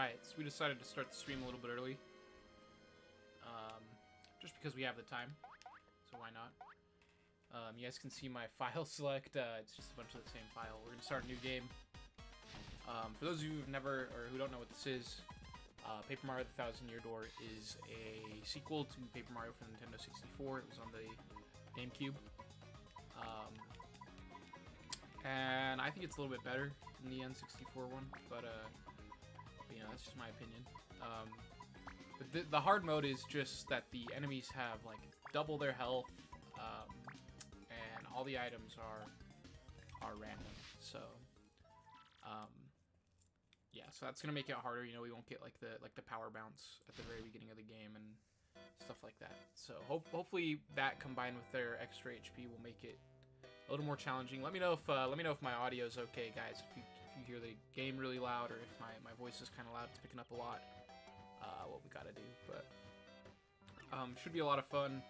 Alright, so we decided to start the stream a little bit early. Just because we have the time, so why not? You guys can see my file select. It's just a bunch of the same file. We're going to start a new game. For those of you who've never, or who don't know what this is, Paper Mario The Thousand Year Door is a sequel to Paper Mario for the Nintendo 64. It was on the GameCube. And I think it's a little bit better than the N64 one, but you know, that's just my opinion. But the hard mode is just that the enemies have like double their health, and all the items are random. So, yeah, so that's gonna make it harder. You know, we won't get like the power bounce at the very beginning of the game and stuff like that. So hopefully that combined with their extra HP will make it a little more challenging. Let me know if my audio is okay, guys. If you hear the game really loud, or if my voice is kind of loud, it's picking up a lot. What we gotta do, but should be a lot of fun.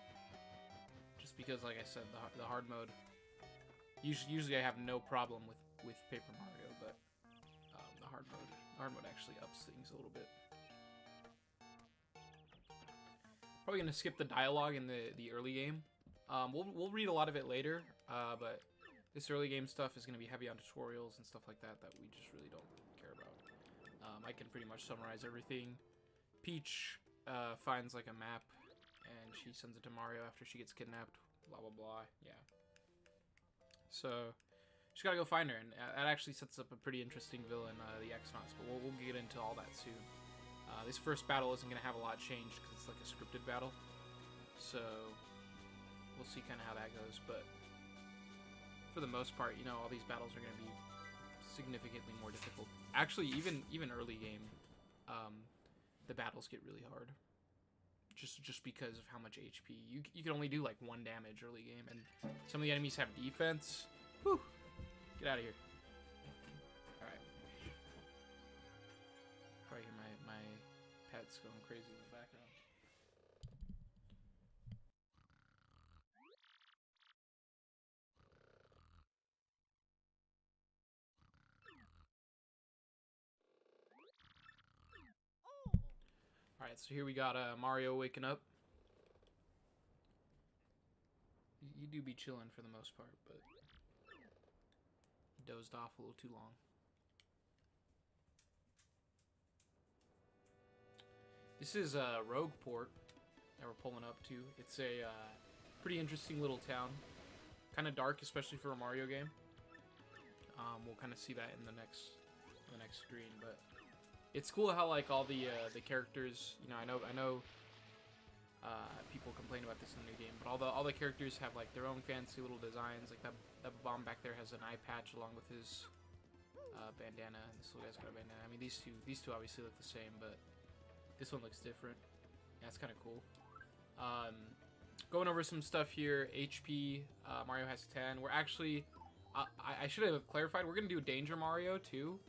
Just because, like I said, the hard mode. Usually I have no problem with Paper Mario, but the hard mode actually ups things a little bit. Probably gonna skip the dialogue in the early game. We'll read a lot of it later, but this early game stuff is gonna be heavy on tutorials and stuff like that we just really don't care about. I can pretty much summarize everything. Peach finds like a map, and she sends it to Mario after she gets kidnapped. Blah blah blah. Yeah. So she's gotta go find her, and that actually sets up a pretty interesting villain, the X-Nauts. But we'll get into all that soon. This first battle isn't gonna have a lot changed because it's like a scripted battle. So we'll see kind of how that goes. But for the most part, you know, all these battles are gonna be significantly more difficult. Actually, even early game. The battles get really hard, just because of how much HP. You can only do like 1 damage early game, and some of the enemies have defense. Whew. Get out of here. All right. Probably hear my pets going crazy in the background. Alright, so here we got Mario waking up. You do be chilling for the most part, but he dozed off a little too long. This is Rogueport that we're pulling up to. It's a pretty interesting little town. Kind of dark, especially for a Mario game. We'll kind of see that in the next screen, but it's cool how like all the characters, you know, I know people complain about this in the new game, but all the characters have like their own fancy little designs. Like that bomb back there has an eye patch along with his bandana, and this little guy's got a bandana. I mean, these two obviously look the same, but this one looks different. Yeah, it's kind of cool. Going over some stuff here. HP, Mario has 10. We're actually, I should have clarified, we're gonna do Danger Mario too.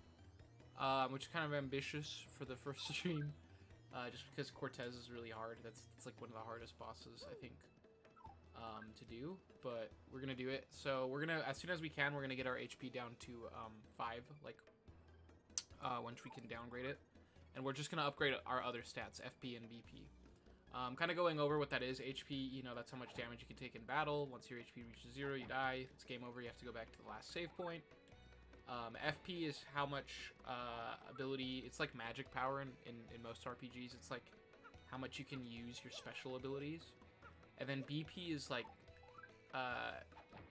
Which is kind of ambitious for the first stream, just because Cortez is really hard. It's like one of the hardest bosses, I think, to do. But we're gonna do it. So we're gonna, as soon as we can, we're gonna get our HP down to 5, like once we can downgrade it, and we're just gonna upgrade our other stats, FP and BP. Kind of going over what that is. HP, you know, that's how much damage you can take in battle. Once your HP reaches 0, you die. It's game over. You have to go back to the last save point. FP is how much ability, it's like magic power in most RPGs. It's like how much you can use your special abilities. And then BP is like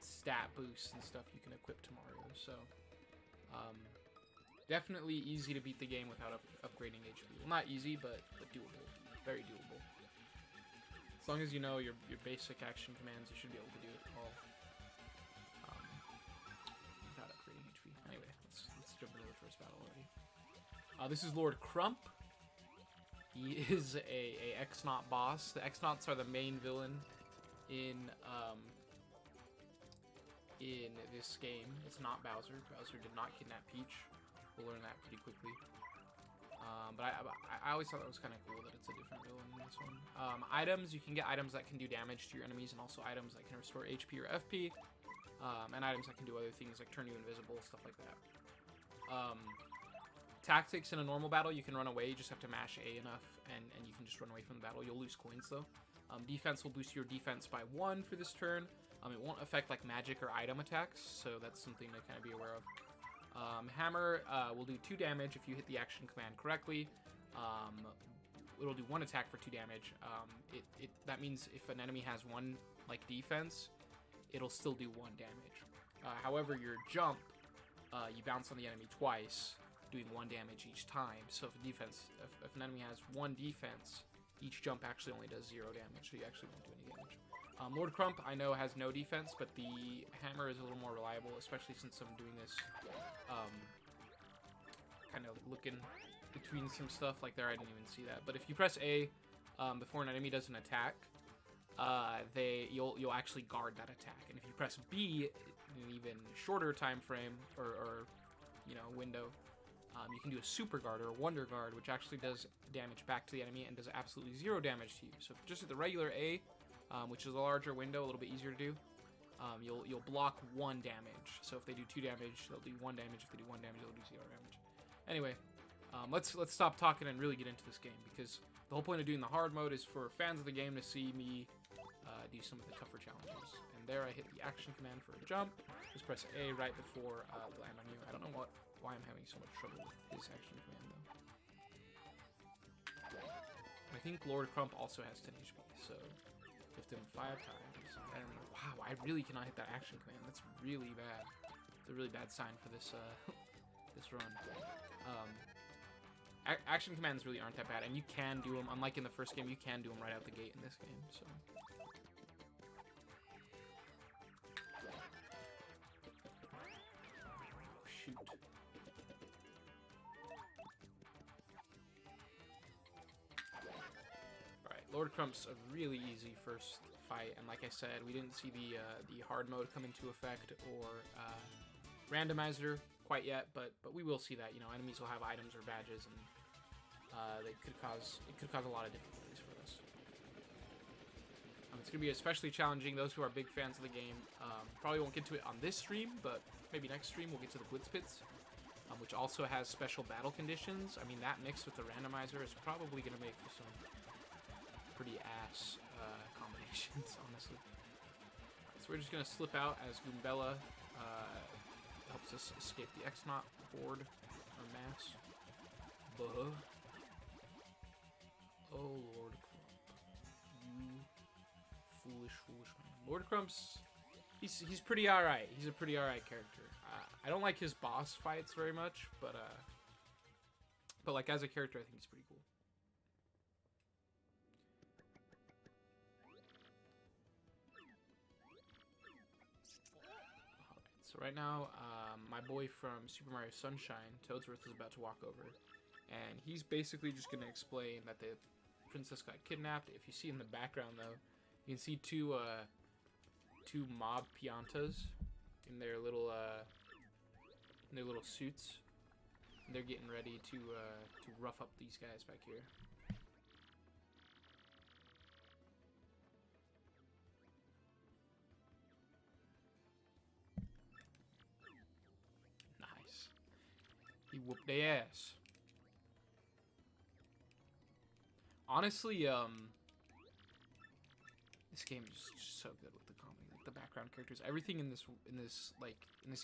stat boosts and stuff you can equip to Mario. So definitely easy to beat the game without upgrading HP. Well, not easy, but doable. Very doable. As long as you know your basic action commands, you should be able to do it all. Anyway, let's jump into the first battle already. This is Lord Crump. He is a X-Naut boss. The X-Nauts are the main villain in this game. It's not Bowser. Bowser did not kidnap Peach. We'll learn that pretty quickly. But I always thought that was kind of cool that it's a different villain in this one. Items, you can get items that can do damage to your enemies, and also items that can restore HP or FP. And items that can do other things like turn you invisible, stuff like that. tactics in a normal battle, you can run away. You just have to mash A enough, and you can just run away from the battle. You'll lose coins, though. Defense will boost your defense by 1 for this turn. It won't affect, like, magic or item attacks, so that's something to kind of be aware of. Hammer will do 2 damage if you hit the action command correctly. It'll do 1 attack for 2 damage. That means if an enemy has 1, like, defense, it'll still do 1 damage. However, your jump, you bounce on the enemy twice, doing 1 damage each time. So if an enemy has 1 defense, each jump actually only does 0 damage, so you actually won't do any damage. Lord Crump, I know, has no defense, but the hammer is a little more reliable, especially since I'm doing this kind of looking between some stuff. Like there, I didn't even see that. But if you press A before an enemy does an attack, you'll actually guard that attack. And if you press B in an even shorter time frame or window, you can do a super guard or a wonder guard, which actually does damage back to the enemy and does absolutely 0 damage to you. So just at the regular A, which is a larger window, a little bit easier to do, you'll block 1 damage. So if they do 2 damage, they'll do 1 damage. If they do 1 damage, they'll do 0 damage. Anyway, let's stop talking and really get into this game, because the whole point of doing the hard mode is for fans of the game to see me do some of the tougher challenges. And there I hit the action command for a jump. Just press A right before they land on you. I don't know why I'm having so much trouble with this action command, though. I think Lord Crump also has 10 HP, so lift him 5 times. I don't know. Wow, I really cannot hit that action command. That's really bad. It's a really bad sign for this this run. Action commands really aren't that bad, and you can do them. Unlike in the first game, you can do them right out the gate in this game. So. Oh, shoot. Lord Crump's a really easy first fight, and like I said, we didn't see the hard mode come into effect or randomizer quite yet, but we will see that. Enemies will have items or badges, and it could cause a lot of difficulties for us. It's gonna be especially challenging. Those who are big fans of the game probably won't get to it on this stream, but maybe next stream we'll get to the Blitz Pits, which also has special battle conditions. I mean, that mixed with the randomizer is probably gonna make for some pretty ass combinations, honestly. So we're just gonna slip out as Goombella helps us escape the X-Naught board or mass. Buh. Oh, Lord Crump. You foolish man. Lord Crump's he's pretty alright. He's a pretty alright character. I don't like his boss fights very much, but like as a character, I think he's pretty cool. So right now, my boy from Super Mario Sunshine, Toadsworth, is about to walk over, and he's basically just going to explain that the princess got kidnapped. If you see in the background, though, you can see two mob piantas in their little suits. And they're getting ready to rough up these guys back here. He whooped their ass. Honestly, this game is just so good with the comedy, like the background characters, everything in this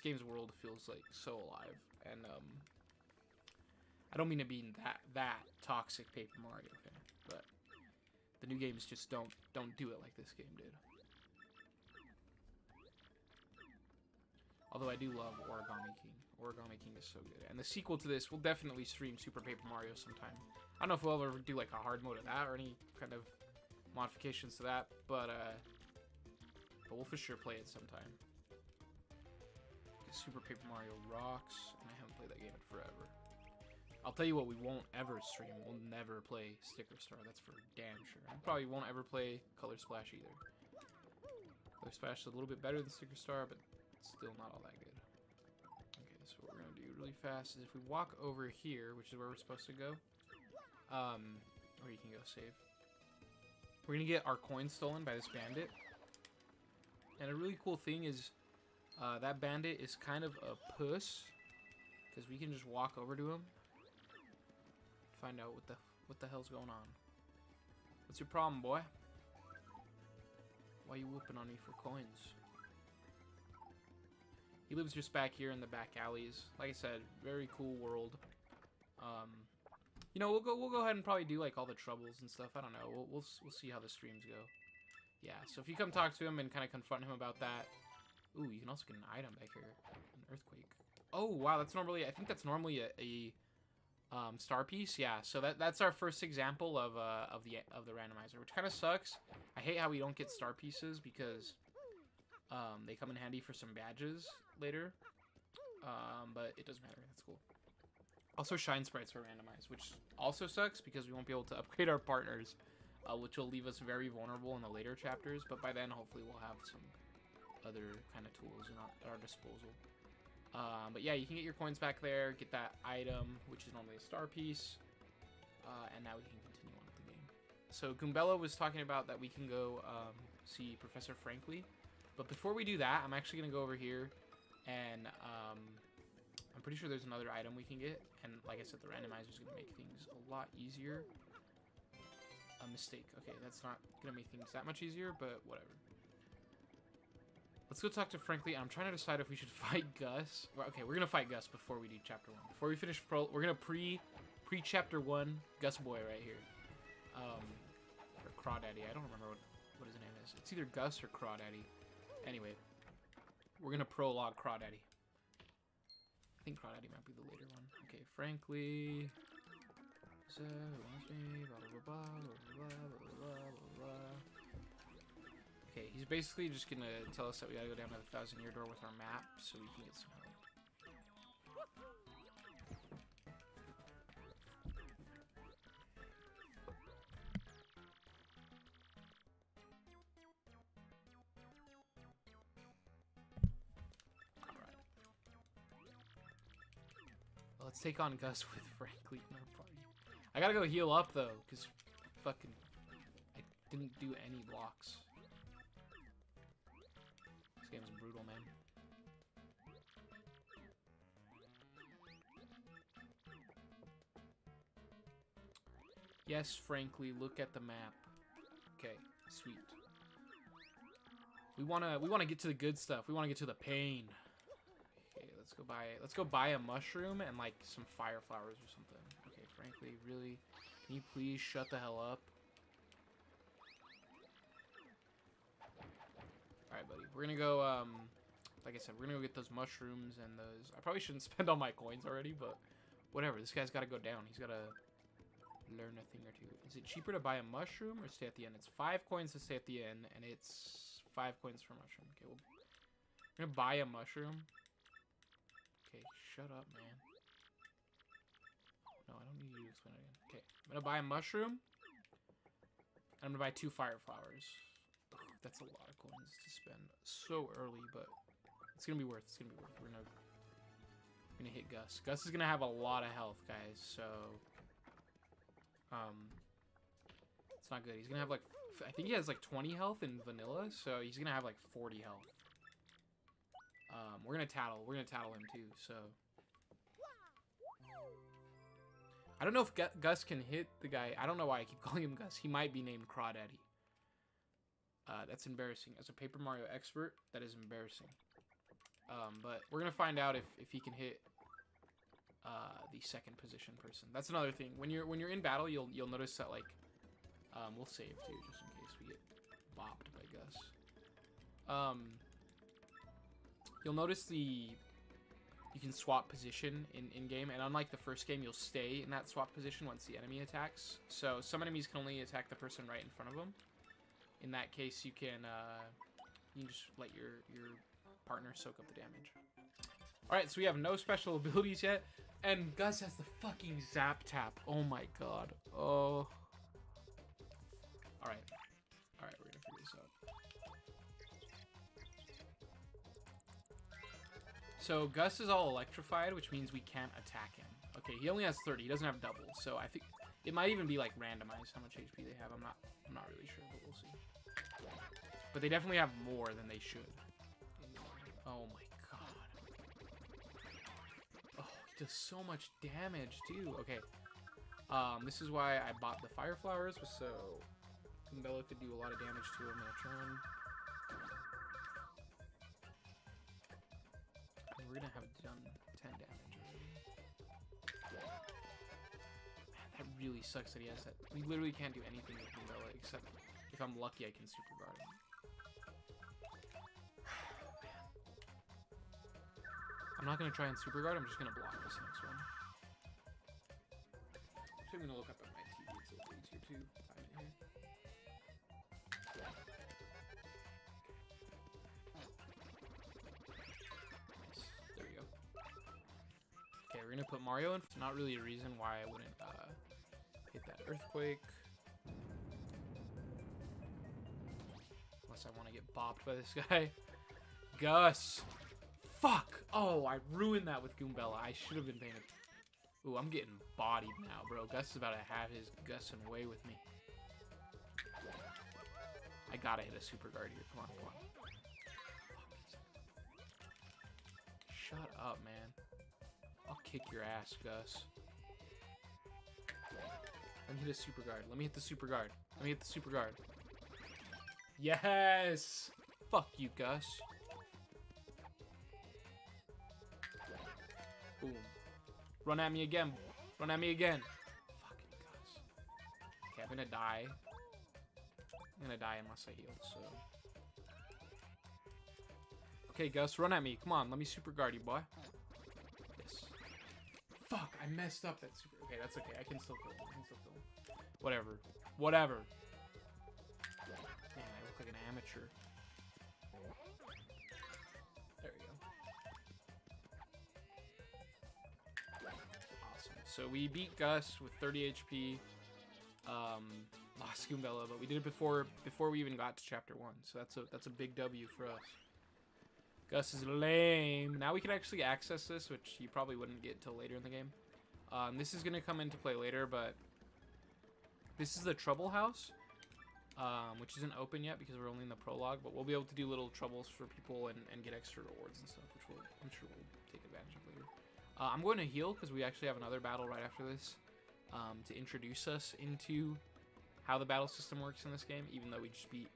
game's world feels like so alive. And I don't mean to be that toxic Paper Mario fan, but the new games just don't do it like this game did. Although I do love Origami King. Origami King is so good. And the sequel to this, we'll definitely stream Super Paper Mario sometime. I don't know if we'll ever do like a hard mode of that or any kind of modifications to that, but we'll for sure play it sometime. Super Paper Mario rocks, and I haven't played that game in forever. I'll tell you what we won't ever stream. We'll never play Sticker Star. That's for damn sure. We probably won't ever play Color Splash either. Color Splash is a little bit better than Sticker Star, but still not all that good. Okay, so what we're gonna do really fast is if we walk over here, which is where we're supposed to go, or you can go save. We're gonna get our coin stolen by this bandit. And a really cool thing is that bandit is kind of a puss, because we can just walk over to him Find out what the hell's going on. What's your problem, boy? Why you whooping on me for coins? He lives just back here in the back alleys. Like I said, very cool world. You know, we'll go ahead and probably do like all the troubles and stuff. I don't know. We'll see how the streams go. Yeah. So if you come talk to him and kind of confront him about that. Ooh, you can also get an item back here. An earthquake. Oh wow, that's normally, I think that's normally a star piece. Yeah. So that's our first example of the randomizer, which kind of sucks. I hate how we don't get star pieces because they come in handy for some badges later. But it doesn't matter. That's cool. Also, shine sprites are randomized, which also sucks because we won't be able to upgrade our partners, which will leave us very vulnerable in the later chapters. But by then, hopefully, we'll have some other kind of tools at our disposal. But yeah, you can get your coins back there, get that item, which is normally a star piece, and now we can continue on with the game. So Goombella was talking about that we can go see Professor Frankly. But before we do that, I'm actually going to go over here and I'm pretty sure there's another item we can get. And like I said, the randomizer is going to make things a lot easier. A mistake. Okay, that's not going to make things that much easier, but whatever. Let's go talk to Frankly. I'm trying to decide if we should fight Gus. Okay, we're going to fight Gus before we do Chapter 1. Before we finish Pro, we're going to pre-Chapter 1 Gus Boy right here. Or Crawdaddy. I don't remember what his name is. It's either Gus or Crawdaddy. Anyway, we're going to prologue Crawdaddy. I think Crawdaddy might be the later one. Okay, Frankly. Okay, he's basically just gonna tell us that we gotta go down to the 1,000-year door with our map so we can get some help. Let's take on Gus with Frankly in our party. I gotta go heal up though, because fucking I didn't do any blocks. This game's brutal, man. Yes, Frankly, look at the map. Okay, sweet. We wanna get to the good stuff. We wanna get to the pain. Let's go buy a mushroom and like some fire flowers or something. Okay, Frankly, really, can you please shut the hell up? Alright, buddy. We're gonna go, like I said, we're gonna go get those mushrooms and those. I probably shouldn't spend all my coins already, but whatever. This guy's gotta go down. He's gotta learn a thing or two. Is it cheaper to buy a mushroom or stay at the end? It's 5 coins to stay at the end, and it's 5 coins for a mushroom. Okay, we're gonna buy a mushroom. Okay, shut up, man. No, I don't need you to explain it again. Okay, I'm gonna buy a mushroom. And I'm gonna buy 2 fire flowers. Ugh, that's a lot of coins to spend so early, but it's gonna be worth. It's gonna be worth. We're gonna hit Gus. Gus is gonna have a lot of health, guys. So, it's not good. He's gonna have like, I think he has like 20 health in vanilla, so he's gonna have like 40 health. We're gonna tattle him too, so. I don't know if Gus can hit the guy. I don't know why I keep calling him Gus. He might be named Crawdaddy. That's embarrassing. As a Paper Mario expert, that is embarrassing. But we're gonna find out if he can hit the second position person. That's another thing. When you're in battle, you'll notice that like we'll save too, just in case we get bopped by Gus. You'll notice you can swap position in game, and unlike the first game, you'll stay in that swap position once the enemy attacks. So some enemies can only attack the person right in front of them. In that case, you can just let your partner soak up the damage. All right, so we have no special abilities yet, and Gus has the fucking zap tap. Oh my god. Oh. All right, we're gonna figure this out. So Gus is all electrified, which means we can't attack him. Okay, he only has 30. He doesn't have double, so I think it might even be like randomized how much HP they have. I'm not really sure, but we'll see. But they definitely have more than they should. Oh my god. Oh, he does so much damage too. Okay. This is why I bought the fire flowers, so Goombella could do a lot of damage to him in a turn. And we're gonna have done 10 damage already. Man, that really sucks that he has that. We literally can't do anything with Goombella except if I'm lucky I can super guard him. I'm not gonna try and super guard, I'm just gonna block this next one. Actually, I'm gonna look up at my TV, it's a little easier to find it here. Nice, there we go. Okay, we're gonna put Mario in. Not really a reason why I wouldn't hit that earthquake. Unless I want to get bopped by this guy. Gus! Fuck! Oh, I ruined that with Goombella. I should have been paying it. Ooh, I'm getting bodied now, bro. Gus is about to have his Gussing way with me. I gotta hit a super guard here. Come on, come on. Shut up, man. I'll kick your ass, Gus. Let me hit a super guard. Let me hit the super guard. Let me hit the super guard. Yes! Fuck you, Gus. Boom. Run at me again. Run at me again. Fucking Gus. Okay, I'm gonna die. I'm gonna die unless I heal, so. Okay, Gus, run at me. Come on, let me super guard you, boy. Yes. Fuck, I messed up that super. Okay, that's okay. I can still kill him. I can still kill him. Whatever. Whatever. Man, I look like an amateur. There we go. Awesome. So we beat Gus with 30 HP. Lost Goombella, but we did it before we even got to chapter 1. So that's a big W for us. Gus is lame. Now we can actually access this, which you probably wouldn't get till later in the game. This is gonna come into play later, but this is the Trouble House, which isn't open yet because we're only in the prologue. But we'll be able to do little troubles for people and get extra rewards and stuff, which I'm sure we'll take advantage of later. I'm going to heal because we actually have another battle right after this to introduce us into how the battle system works in this game, even though we just beat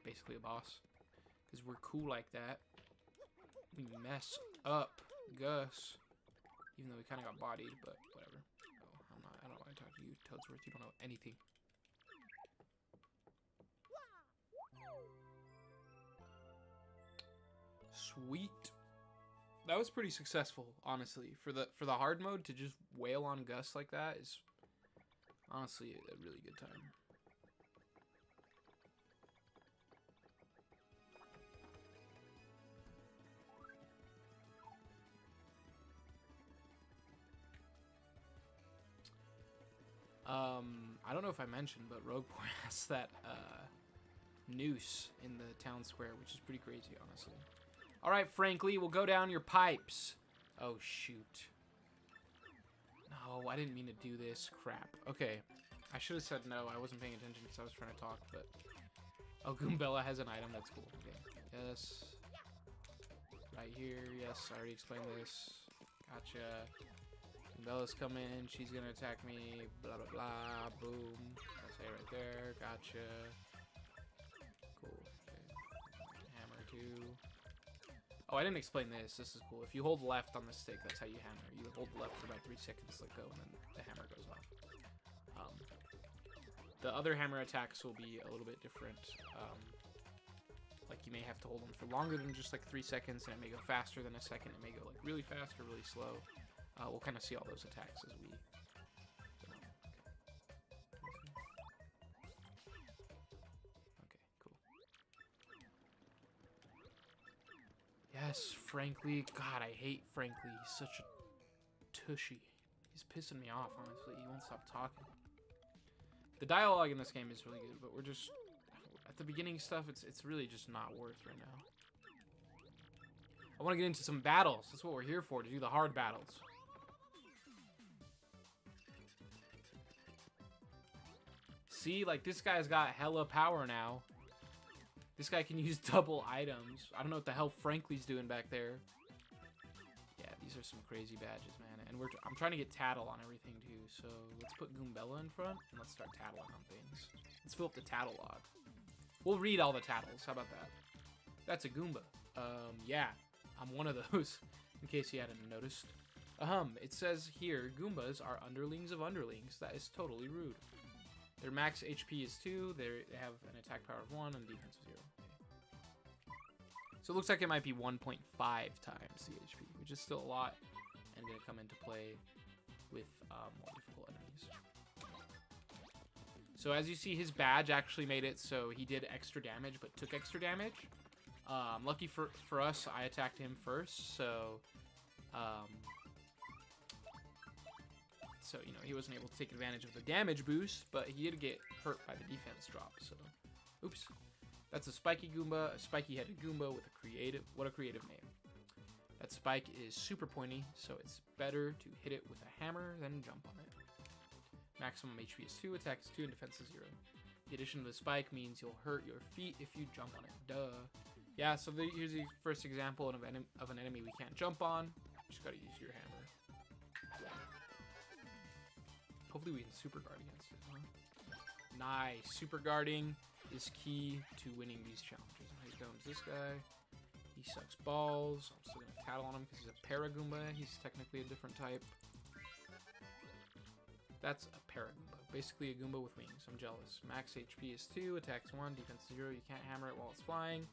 basically a boss. Because we're cool like that. We mess up Gus. Even though we kind of got bodied, but whatever. Oh, I don't want to talk to you, Toadsworth. You don't know anything. Sweet. That was pretty successful, honestly. For the hard mode, to just wail on Gus like that is honestly a really good time. I don't know if I mentioned, but Rogueport has that noose in the town square, which is pretty crazy, honestly. All right, Frankly, we'll go down your pipes. Oh, shoot. No, I didn't mean to do this. Crap. Okay. I should have said no. I wasn't paying attention because I was trying to talk, but... Oh, Goombella has an item. That's cool. Okay. Yes. Right here. Yes, I already explained this. Gotcha. Goombella's coming. She's gonna attack me. Blah, blah, blah. Boom. That's it right there. Gotcha. Cool. Okay. Hammer, too. Oh, I didn't explain this. This is cool. If you hold left on the stick, that's how you hammer. You hold left for about 3 seconds, let go, and then the hammer goes off. The other hammer attacks will be a little bit different. Like, you may have to hold them for longer than just, like, 3 seconds, and it may go faster than a second. It may go, like, really fast or really slow. We'll kind of see all those attacks as we... Okay, cool. Yes, Frankly. God, I hate Frankly. He's such a tushy. He's pissing me off, honestly. He won't stop talking. The dialogue in this game is really good, but we're just... At the beginning stuff, it's really just not worth right now. I want to get into some battles. That's what we're here for, to do the hard battles. See, like, this guy's got hella power now. This guy can use double items. I don't know what the hell Frankly's doing back there. Yeah, these These are some crazy badges, man. And I'm trying to get tattle on everything too. So let's put Goombella in front and let's start tattling on things. Let's fill up the tattle log. We'll read all the tattles. How about that? That's a Goomba. Yeah, I'm one of those. In case you hadn't noticed. It says here, Goombas are underlings of underlings. That is totally rude. Their max HP is 2. They have an attack power of 1 and defense of 0. Okay. So it looks like it might be 1.5 times the HP, which is still a lot, and going to come into play with more difficult enemies. So as you see, his badge actually made it so he did extra damage, but took extra damage. Lucky for us, I attacked him first, so you know, he wasn't able to take advantage of the damage boost, but he did get hurt by the defense drop, so oops. That's a spiky Goomba, a spiky-headed Goomba with what a creative name. That spike is super pointy, so it's better to hit it with a hammer than jump on it. Maximum HP is 2, attack is 2, and defense is 0. The addition of the spike means you'll hurt your feet if you jump on it. Duh. Yeah, so here's the first example of an enemy we can't jump on. Just gotta use your hammer. Hopefully we can super guard against it, huh? Nice. Super guarding is key to winning these challenges. And here comes this guy. He sucks balls. I'm still gonna tattle on him because he's a Paragoomba. He's technically a different type. That's a Paragoomba. Basically a Goomba with wings. I'm jealous. Max HP is 2, attacks 1, defense 0. You can't hammer it while it's flying,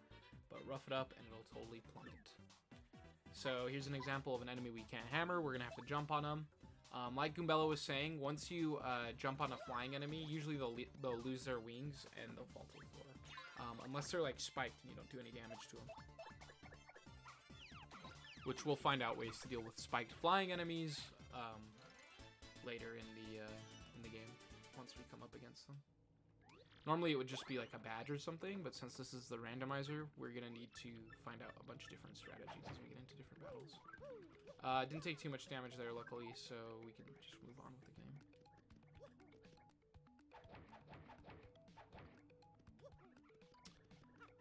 but rough it up and it'll totally plummet. So here's an example of an enemy we can't hammer. We're gonna have to jump on him. Like Goombella was saying, once you jump on a flying enemy, usually they'll lose their wings and they'll fall to the floor. Unless they're like spiked and you don't do any damage to them. Which we'll find out ways to deal with spiked flying enemies later in the game, once we come up against them. Normally it would just be like a badge or something, but since this is the randomizer, we're gonna need to find out a bunch of different strategies as we get into different battles. Didn't take too much damage there, luckily, so we can just move on with the game.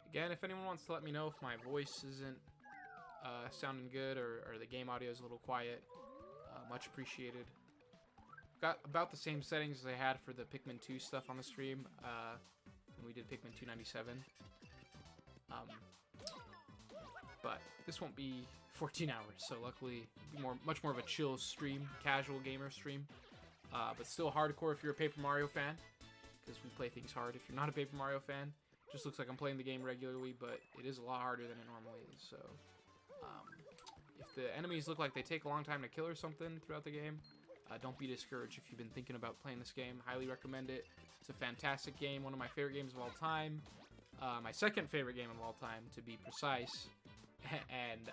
Again, if anyone wants to let me know if my voice isn't sounding good or the game audio is a little quiet, much appreciated. Got about the same settings as I had for the Pikmin 2 stuff on the stream when we did Pikmin 297. But this won't be 14 hours, so luckily much more of a chill stream, casual gamer stream. But still hardcore if you're a Paper Mario fan, because we play things hard. If you're not a Paper Mario fan, it just looks like I'm playing the game regularly, but it is a lot harder than it normally is. So if the enemies look like they take a long time to kill or something throughout the game, don't be discouraged if you've been thinking about playing this game. Highly recommend it. It's a fantastic game, one of my favorite games of all time. My second favorite game of all time, to be precise, and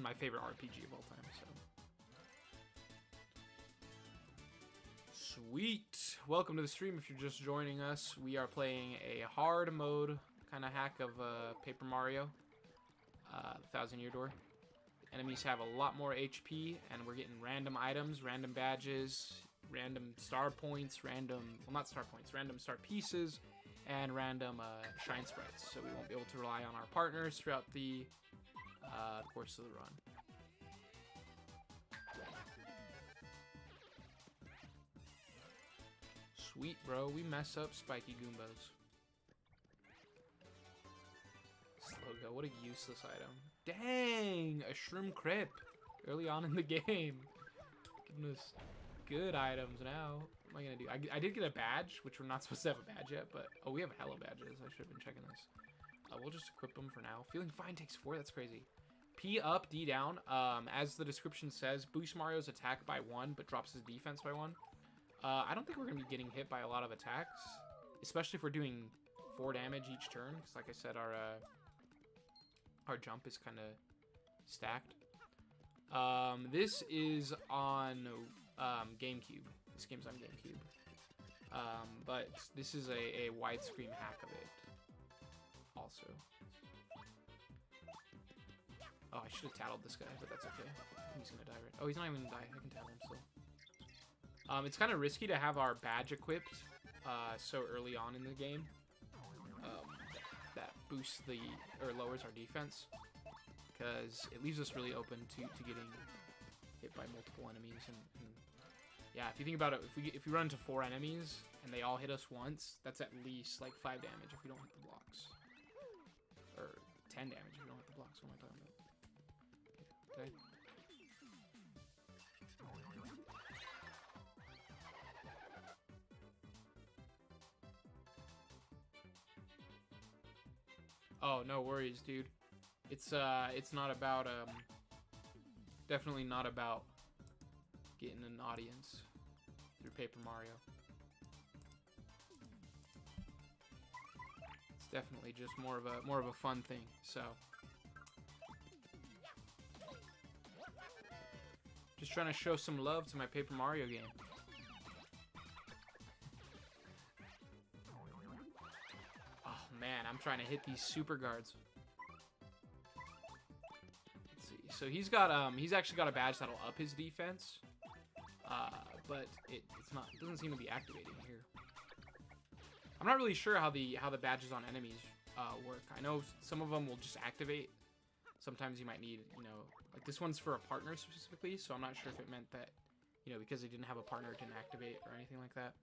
my favorite RPG of all time. So, sweet. Welcome to the stream. If you're just joining us, we are playing a hard mode kind of hack of Paper Mario, the 1,000-Year Door. Enemies have a lot more HP, and we're getting random items, random badges, random star points, random star pieces, and random shine sprites. So we won't be able to rely on our partners throughout the course of the run. Sweet, bro. We mess up spiky Goombas. Slogo, what a useless item. Dang! A shroom crip early on in the game. Goodness. Good items now. What am I gonna do? I did get a badge, which we're not supposed to have a badge yet, but oh, we have hella badges. I should have been checking this. We'll just equip them for now. Feeling fine takes 4. That's crazy. P up, D down. As the description says, boosts Mario's attack by 1, but drops his defense by 1. I don't think we're gonna be getting hit by a lot of attacks, especially if we're doing 4 damage each turn. Because, like I said, our jump is kind of stacked. This is on GameCube. This game's on GameCube. But this is a widescreen hack of it. Also. Oh, I should have tattled this guy, but that's okay. He's gonna die right. Oh, he's not even gonna die. I can tattle him still. It's kind of risky to have our badge equipped so early on in the game. That boosts or lowers our defense. because it leaves us really open to getting hit by multiple enemies. And yeah, if you think about it, if we run into 4 enemies and they all hit us once, that's at least like 5 damage if we don't hit the blocks, or 10 damage if we don't hit the blocks. What am I talking about? Okay. Oh, no worries, dude. It's not about definitely not about getting an audience through Paper Mario. It's definitely just more of a fun thing. So just trying to show some love to my Paper Mario game. Man, I'm trying to hit these super guards. Let's see. So he's actually got a badge that'll up his defense, but it doesn't seem to be activating here. I'm not really sure how the badges on enemies work. I know some of them will just activate. Sometimes you might need, like this one's for a partner specifically, so I'm not sure if it meant that, because they didn't have a partner, it didn't activate or anything like that.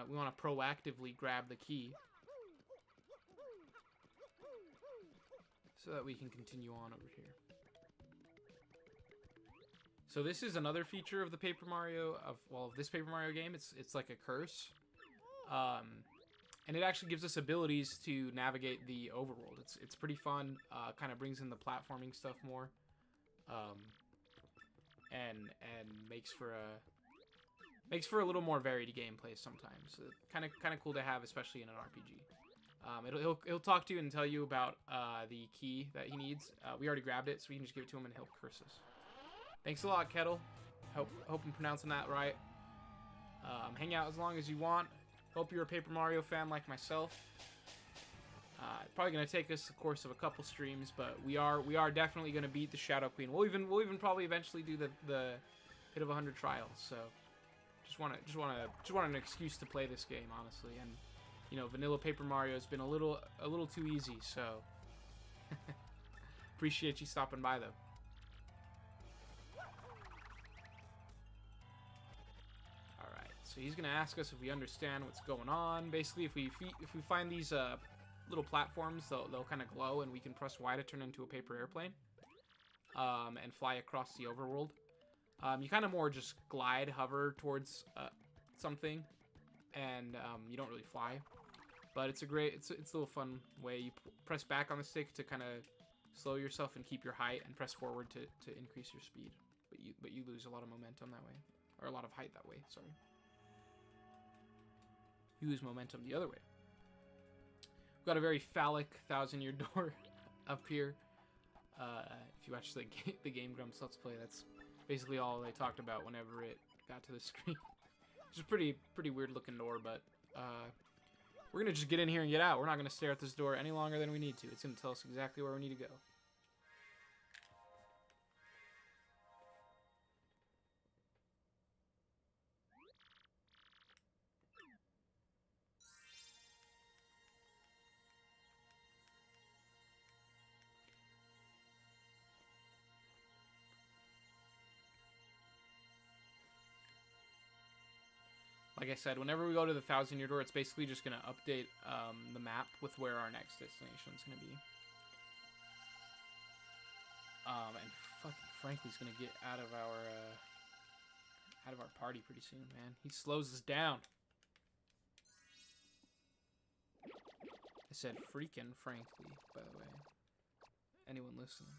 We want to proactively grab the key so that we can continue on over here. So this is another feature of the Paper Mario of this Paper Mario game. It's like a curse, and it actually gives us abilities to navigate the overworld. It's pretty fun. Kind of brings in the platforming stuff more, and makes for a little more varied gameplay sometimes. Kind of cool to have, especially in an RPG. He'll talk to you and tell you about the key that he needs. We already grabbed it, so we can just give it to him and he'll curse us. Thanks a lot, Kettle. Hope I'm pronouncing that right. Hang out as long as you want. Hope you're a Paper Mario fan like myself. Probably gonna take us the course of a couple streams, but we are definitely gonna beat the Shadow Queen. We'll even probably eventually do the Pit of 100 trials. So. Just want an excuse to play this game, honestly, and vanilla Paper Mario has been a little too easy, so appreciate you stopping by though. All right, so he's gonna ask us if we understand what's going on. Basically, if we find these little platforms, they'll kind of glow, and we can press Y to turn into a paper airplane, and fly across the overworld. You kind of more just glide, hover towards something, and you don't really fly. But it's a little fun way. You press back on the stick to kind of slow yourself and keep your height, and press forward to increase your speed. But you lose a lot of momentum that way, or a lot of height that way. Sorry. You lose momentum the other way. We've got a very phallic 1000-year door up here. If you watch the Game Grumps Let's Play, that's basically all they talked about whenever it got to the screen. It's a pretty weird looking door, but we're gonna just get in here and get out. We're not gonna stare at this door any longer than we need to. It's gonna tell us exactly where we need to go. Like I said, whenever we go to the 1000-year door, it's basically just going to update the map with where our next destination is going to be. And fucking Frankly's going to get out of our party pretty soon, man. He slows us down. I said freaking Frankly, by the way. Anyone listening?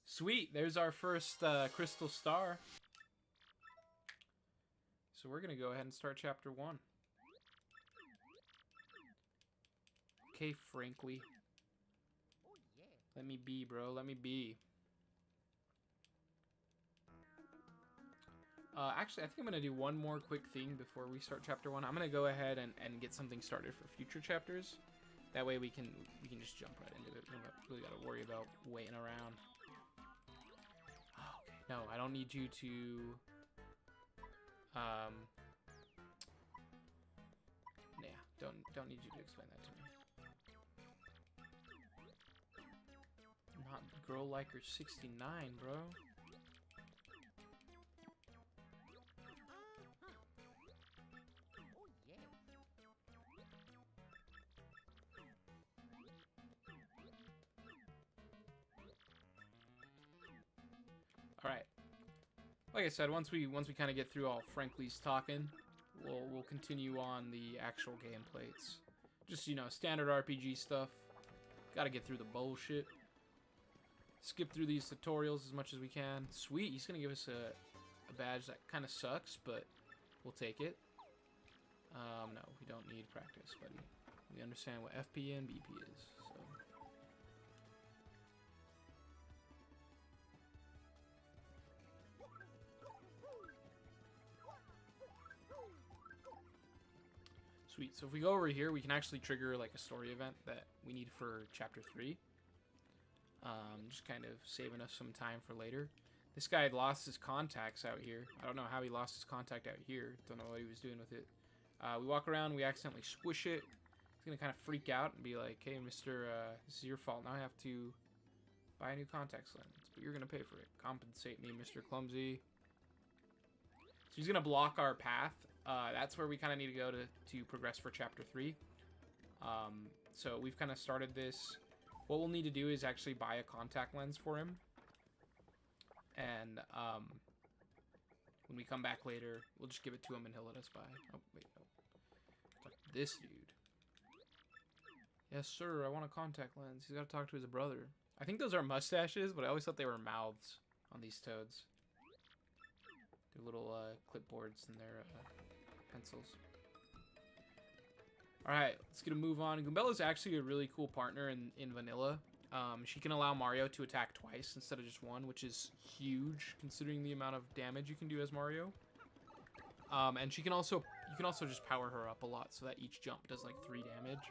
Sweet, there's our first crystal star. So we're gonna go ahead and start chapter 1. Okay, Frankly. Let me be, bro. Let me be. Actually, I think I'm gonna do one more quick thing before we start chapter 1. I'm gonna go ahead and get something started for future chapters. That way we can just jump right into it. We don't really got to worry about waiting around. Oh, okay. No, I don't need you to. Yeah, don't need you to explain that to me. Not girl like her 69, bro. All right. Like I said, once we kind of get through all Frankly's talking, we'll continue on the actual gameplay. It's just, you know, standard RPG stuff. Got to get through the bullshit. Skip through these tutorials as much as we can. Sweet, he's gonna give us a badge that kind of sucks, but we'll take it. No, we don't need practice, buddy. We understand what FP and BP is, so. Sweet, so if we go over here, we can actually trigger like a story event that we need for Chapter 3. Just kind of saving us some time for later. This guy had lost his contacts out here. I don't know how he lost his contact out here. Don't know what he was doing with it. We walk around, we accidentally squish it. He's gonna kind of freak out and be like, hey, mister, this is your fault. Now I have to buy a new contacts lens, but you're gonna pay for it. Compensate me, Mr. Clumsy. So he's gonna block our path. That's where we kind of need to go to progress for Chapter 3. So we've kind of started this. What we'll need to do is actually buy a contact lens for him. And when we come back later, we'll just give it to him and he'll let us buy. Oh, wait, no. Talk to this dude. Yes, sir, I want a contact lens. He's got to talk to his brother. I think those are mustaches, but I always thought they were mouths on these toads. They're little clipboards and their pencils. Alright, let's get a move on. Goombella's actually a really cool partner in vanilla. She can allow Mario to attack twice instead of just one, which is huge considering the amount of damage you can do as Mario. And you can also just power her up a lot so that each jump does like 3 damage.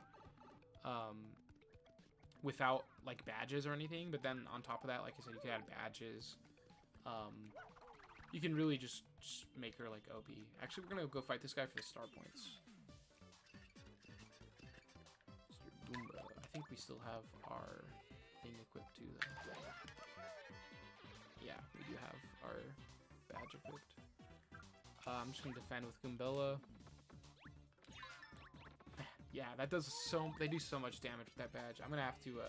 Without like badges or anything, but then on top of that, like I said, you can add badges. You can really just make her like OP. Actually, we're gonna go fight this guy for the star points. Goomba. I think we still have our thing equipped too, though. Yeah, we do have our badge equipped. I'm just gonna defend with Goombella. Yeah, that does so. They do so much damage with that badge. I'm gonna have to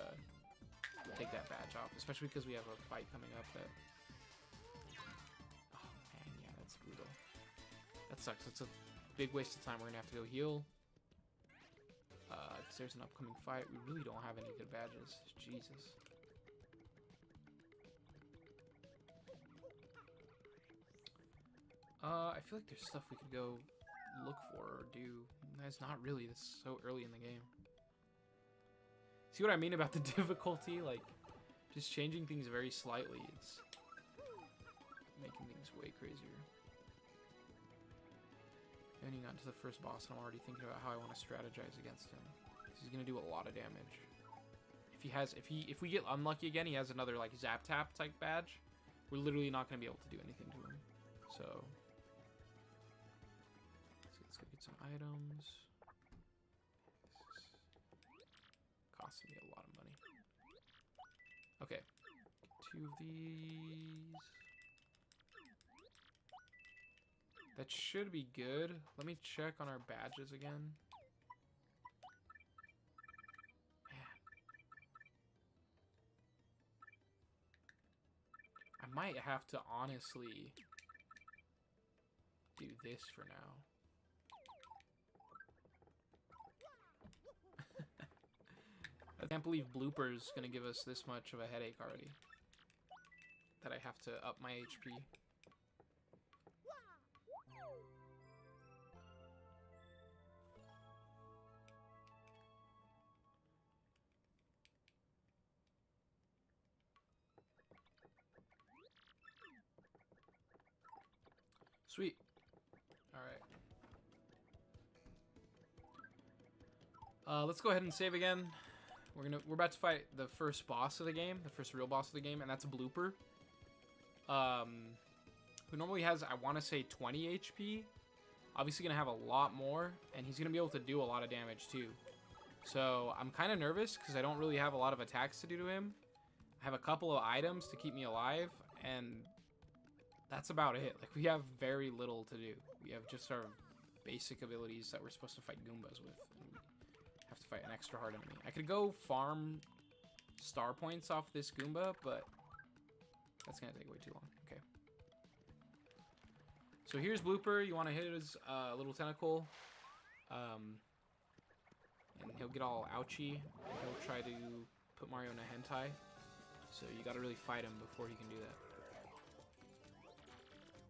take that badge off, especially because we have a fight coming up. That. Oh man, yeah, that's brutal. That sucks. It's a big waste of time. We're gonna have to go heal. Because there's an upcoming fight. We really don't have any good badges. Jesus. I feel like there's stuff we could go look for or do. That's not really. This is so early in the game. See what I mean about the difficulty? Like, just changing things very slightly. It's making things way crazier. I haven't even gotten to the first boss, and I'm already thinking about how I want to strategize against him. He's gonna do a lot of damage. If we get unlucky again, he has another like zap tap type badge. We're literally not gonna be able to do anything to him. So let's go get some items. This is costing me a lot of money. Okay, 2 of these. That should be good. Let me check on our badges again. Man. I might have to honestly do this for now. I can't believe Blooper's gonna give us this much of a headache already. That I have to up my HP. Sweet. Alright. Let's go ahead and save again. We're about to fight the first boss of the game, the first real boss of the game, and that's a Blooper. Who normally has, I want to say, 20 HP. Obviously gonna have a lot more, and he's gonna be able to do a lot of damage too. So I'm kind of nervous because I don't really have a lot of attacks to do to him. I have a couple of items to keep me alive, and that's about it. Like, we have very little to do. We have just our basic abilities that we're supposed to fight Goombas with, and we have to fight an extra hard enemy. I could go farm star points off this Goomba, but that's gonna take way too long. Okay. So here's Blooper. You want to hit his little tentacle, and he'll get all ouchy, and he'll try to put Mario in a hentai. So you gotta really fight him before he can do that.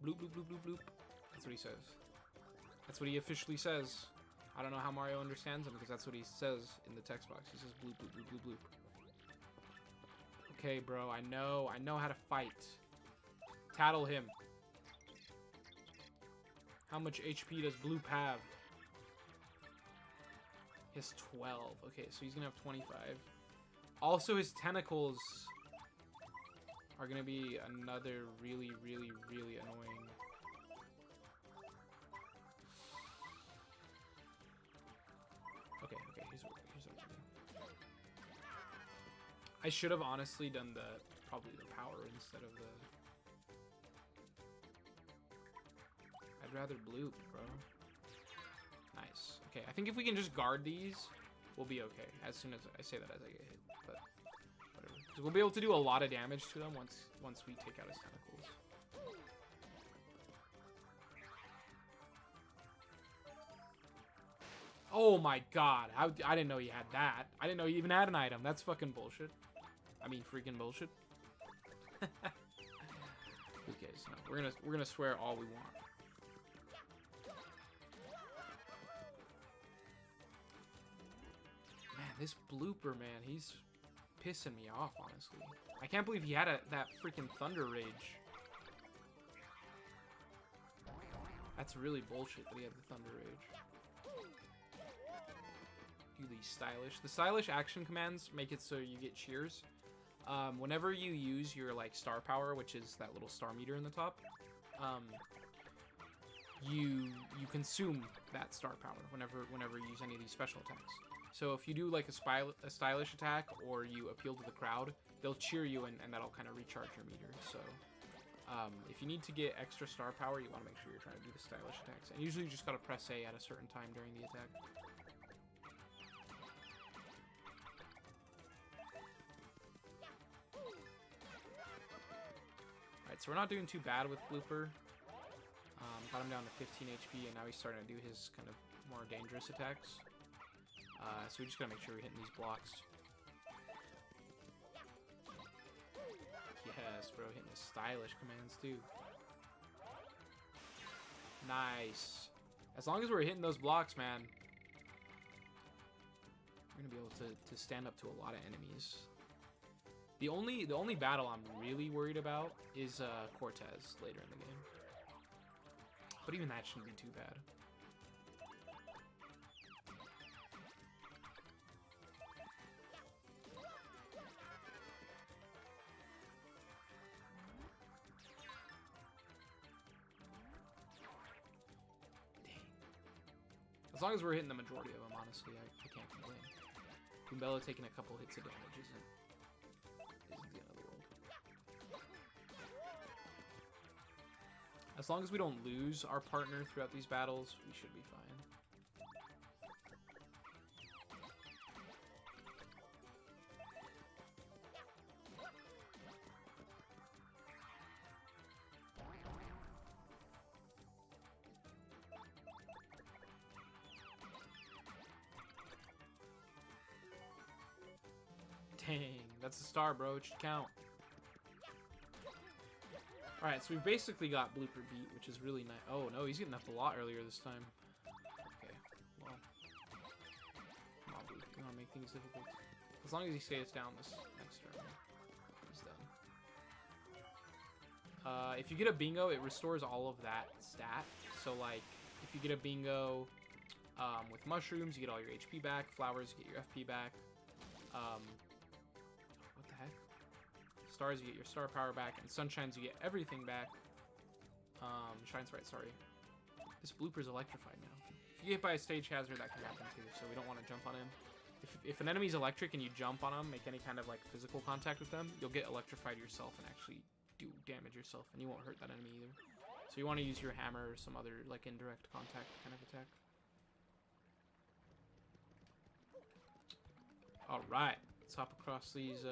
Bloop, bloop, bloop, bloop, bloop. That's what he says. That's what he officially says. I don't know how Mario understands him, because that's what he says in the text box. He says bloop, bloop, bloop, bloop, bloop. Okay, bro, I know how to fight. Tattle him. How much HP does Bloop have? He has 12. Okay, so he's gonna have 25. Also, his tentacles are gonna be another really, really, really annoying. Okay, here's what we're doing. I should have honestly done probably the power instead of the... I'd rather Bloop, bro. Nice. Okay, I think if we can just guard these, we'll be okay. As soon as I say that as I get hit, but whatever. Because we'll be able to do a lot of damage to them once we take out his tentacles. Oh my god. I didn't know you had that. I didn't know you even had an item. That's fucking bullshit. I mean, freaking bullshit. Okay, so we're gonna swear all we want. Man, this Blooper, man, he's pissing me off, honestly. I can't believe he had that freaking Thunder Rage. That's really bullshit that he had the Thunder Rage. Do these stylish. The stylish action commands make it so you get cheers. Whenever you use your like star power, which is that little star meter in the top, you consume that star power whenever you use any of these special attacks. So if you do like a stylish attack or you appeal to the crowd, they'll cheer you and that'll kind of recharge your meter. So if you need to get extra star power, you want to make sure you're trying to do the stylish attacks. And usually you just gotta press A at a certain time during the attack. Alright, so we're not doing too bad with Blooper. Got him down to 15 HP, and now he's starting to do his kind of more dangerous attacks. So we just gotta make sure we're hitting these blocks. Yes, bro, hitting the stylish commands too. Nice. As long as we're hitting those blocks, man, we're gonna be able to stand up to a lot of enemies. The only battle I'm really worried about is Cortez later in the game. But even that shouldn't be too bad. Dang. As long as we're hitting the majority of them, honestly, I can't complain. Goombella taking a couple hits of damage isn't the end of the world. As long as we don't lose our partner throughout these battles, we should be fine. Dang, that's a star, bro. It should count. Alright, so we've basically got Blooper beat, which is really nice. Oh, no, he's getting up a lot earlier this time. Okay, well. Come on, Bloop. You want to make things difficult. As long as he stays down this next turn, he's done. If you get a bingo, it restores all of that stat. So, like, if you get a bingo, With mushrooms, you get all your HP back. Flowers, you get your FP back. What the heck? Stars, you get your star power back. And sunshines, you get everything back. Shine Sprite, sorry. This blooper's electrified now. If you get hit by a stage hazard, that can happen too, so we don't want to jump on him. If an enemy's electric and you jump on them, make any kind of like physical contact with them, you'll get electrified yourself and actually do damage yourself, and you won't hurt that enemy either. So you want to use your hammer or some other like indirect contact kind of attack. All right, let's hop across these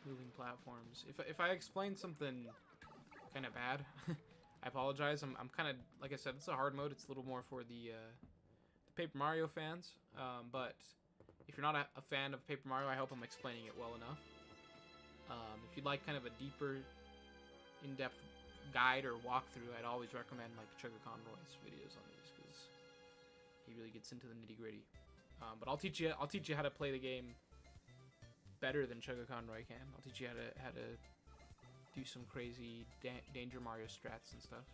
moving platforms. If I explain something kind of bad, I apologize. I'm kind of, like I said, it's a hard mode. It's a little more for the Paper Mario fans. But if you're not a fan of Paper Mario, I hope I'm explaining it well enough. If you'd like kind of a deeper, in-depth guide or walkthrough, I'd always recommend like Sugar Conroy's videos on these because he really gets into the nitty-gritty. But I'll teach you how to play the game better than Sugar Conroy can. I'll teach you how to do some crazy Danger Mario strats and stuff.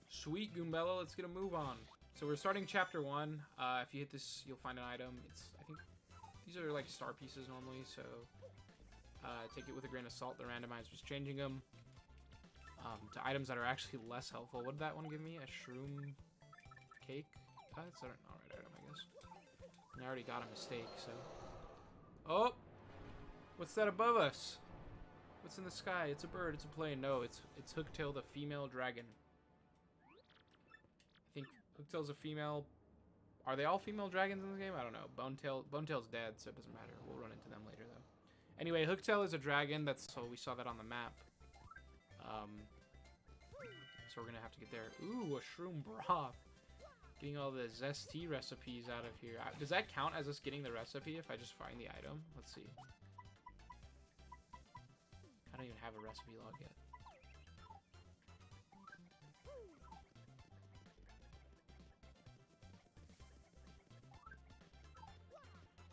Sweet, Goombella, let's get a move on. So we're starting chapter 1. If you hit this, you'll find an item. I think these are like star pieces normally, so take it with a grain of salt. The randomizers changing them to items that are actually less helpful. What did that one give me? A shroom cake? That's an alright item, I guess. And I already got a mistake, so... Oh! What's that above us? What's in the sky? It's a bird, it's a plane. No, it's Hooktail, the female dragon. I think Hooktail's a female... Are they all female dragons in the game? I don't know. Bonetail's dead, so it doesn't matter. We'll run into them later, though. Anyway, Hooktail is a dragon. So we saw that on the map. So we're gonna have to get there. Ooh, a shroom broth. Getting all the zesty recipes out of here. Does that count as us getting the recipe if I just find the item? Let's see. I don't even have a recipe log yet.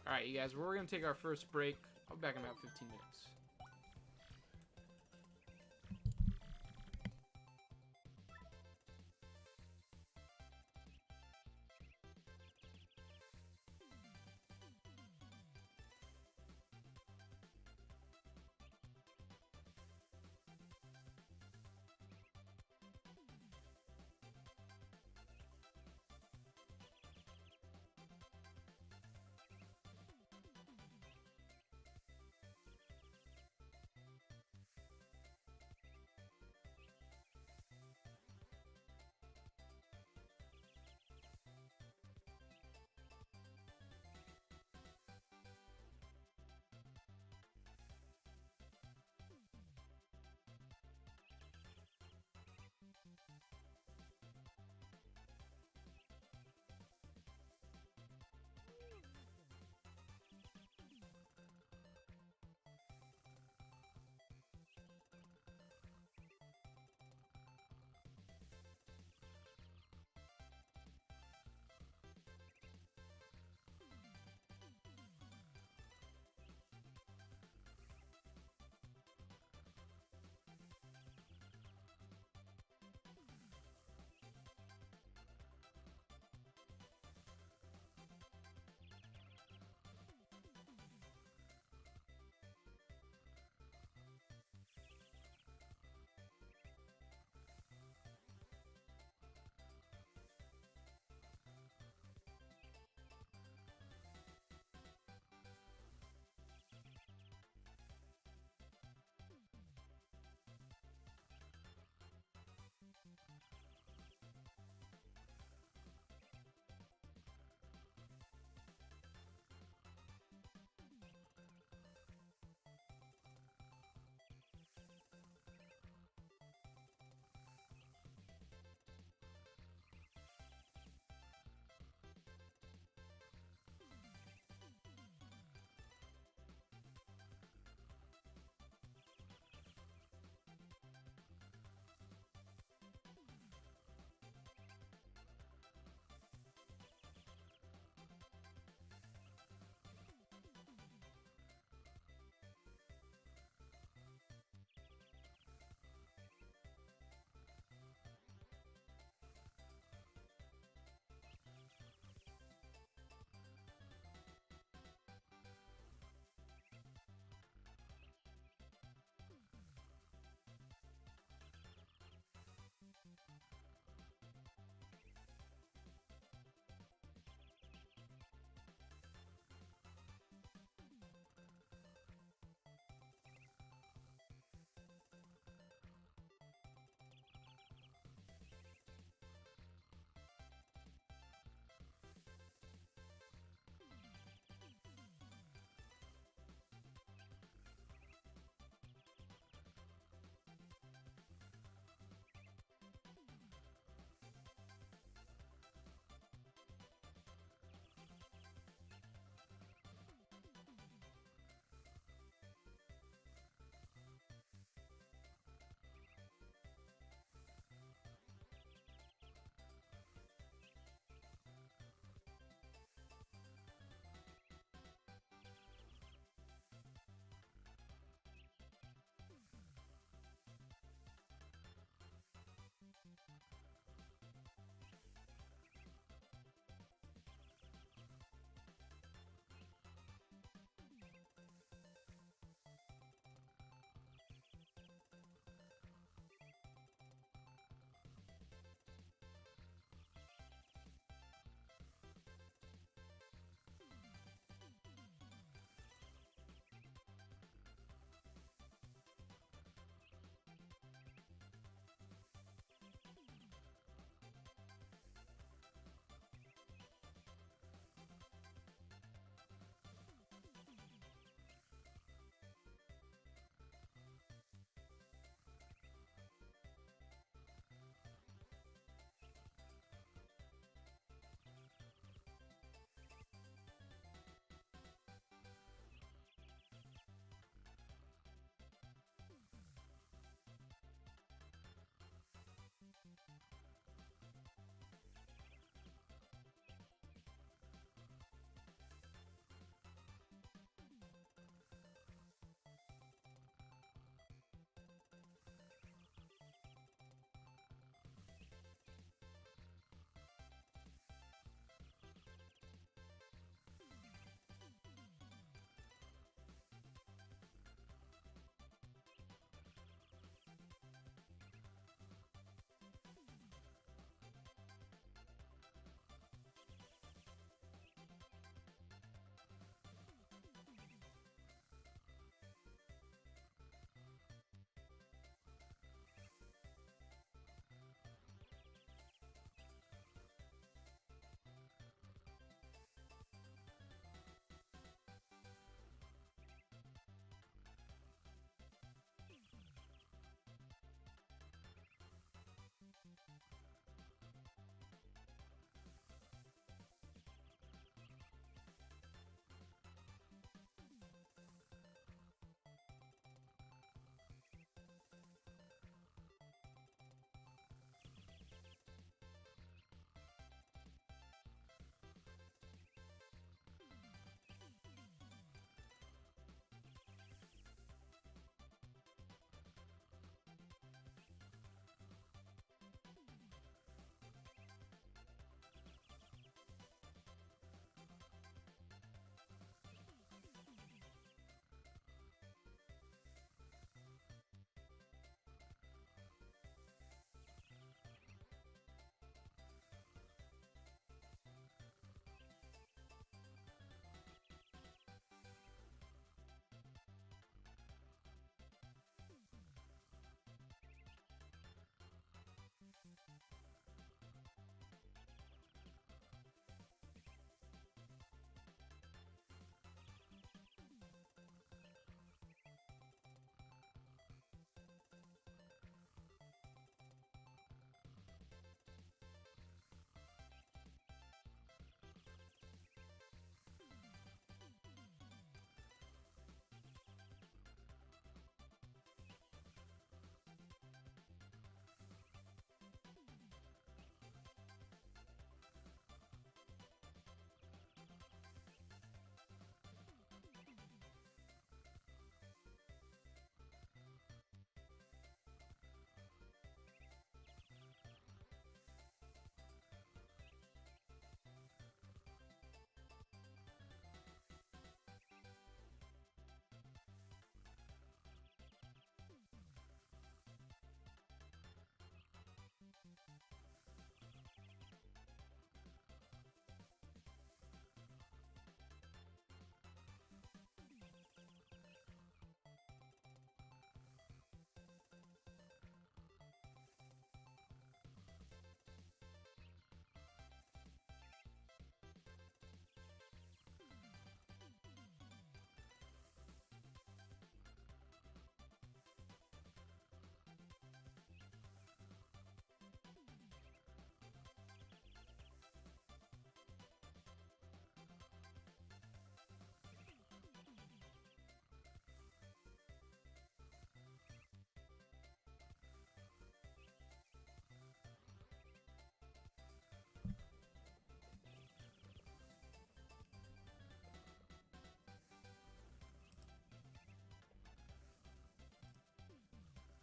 Alright, you guys, we're going to take our first break. I'll be back in about 15 minutes.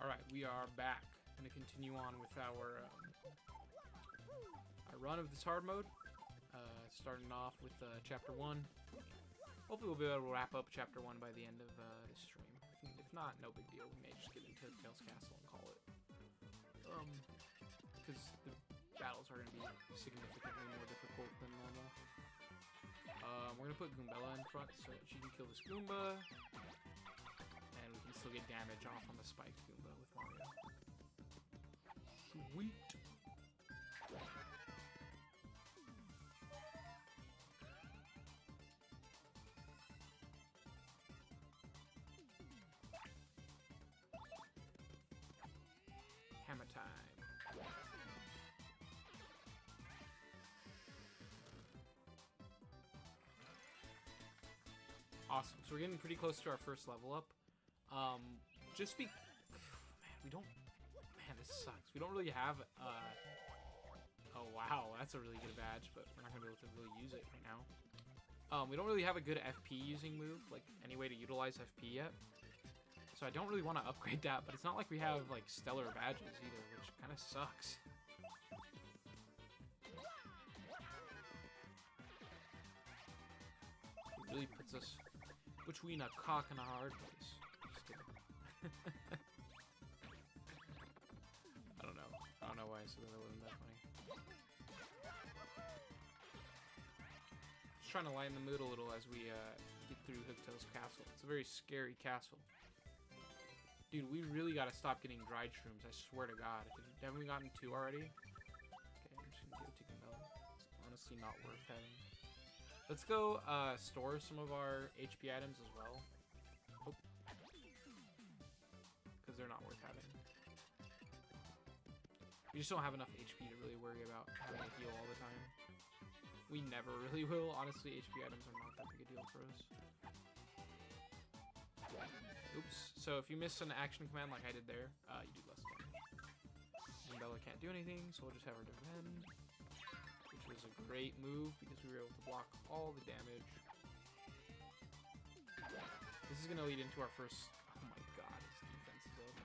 Alright, we are back. Gonna continue on with our run of this hard mode. Starting off with Chapter 1. Hopefully we'll be able to wrap up Chapter 1 by the end of this stream. If not, no big deal. We may just get into Tails Castle and call it. Because the battles are going to be significantly more difficult than normal. We're going to put Goombella in front so that she can kill this Goomba. And we can still get damage off on the spiked Goomba with Mario. Sweet! Hammer time. Awesome. So we're getting pretty close to our first level up. Just be... Man, we don't... Man, this sucks. We don't really have... Oh, wow. That's a really good badge, but we're not going to be able to really use it right now. We don't really have a good FP using move, like any way to utilize FP yet. So I don't really want to upgrade that, but it's not like we have like stellar badges either, which kind of sucks. It really puts us between a cock and a hard place. Just kidding. I don't know. I don't know why I said that wasn't that funny. Just trying to lighten the mood a little as we get through Hooktail's castle. It's a very scary castle. Dude, we really gotta stop getting dried shrooms, I swear to God. Haven't we gotten 2 already? Okay, I'm just gonna give it to Goombella. It's honestly not worth having. Let's go store some of our HP items as well. Oh. Because they're not worth having. We just don't have enough HP to really worry about having to heal all the time. We never really will. Honestly, HP items are not that big a deal for us. Oops. So if you miss an action command like I did there, you do less damage. Goombella can't do anything, so we'll just have her defend. Which was a great move because we were able to block all the damage. This is going to lead into our first... Oh my god, his defense is up.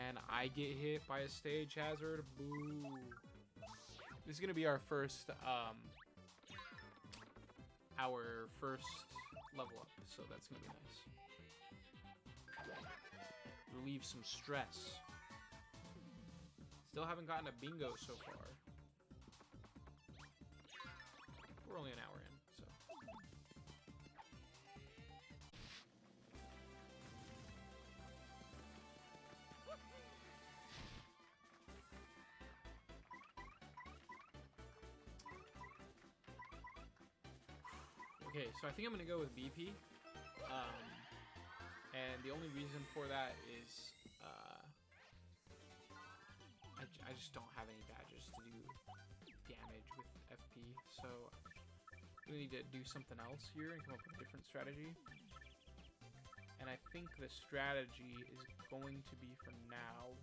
And I get hit by a stage hazard. Boo. This is going to be our first level up, so that's going to be nice. Relieve some stress. Still haven't gotten a bingo so far. We're only an hour in, so. Okay, so I think I'm gonna go with BP. And the only reason for that is I just don't have any badges to do damage with FP, so we need to do something else here and come up with a different strategy. And I think the strategy is going to be for now.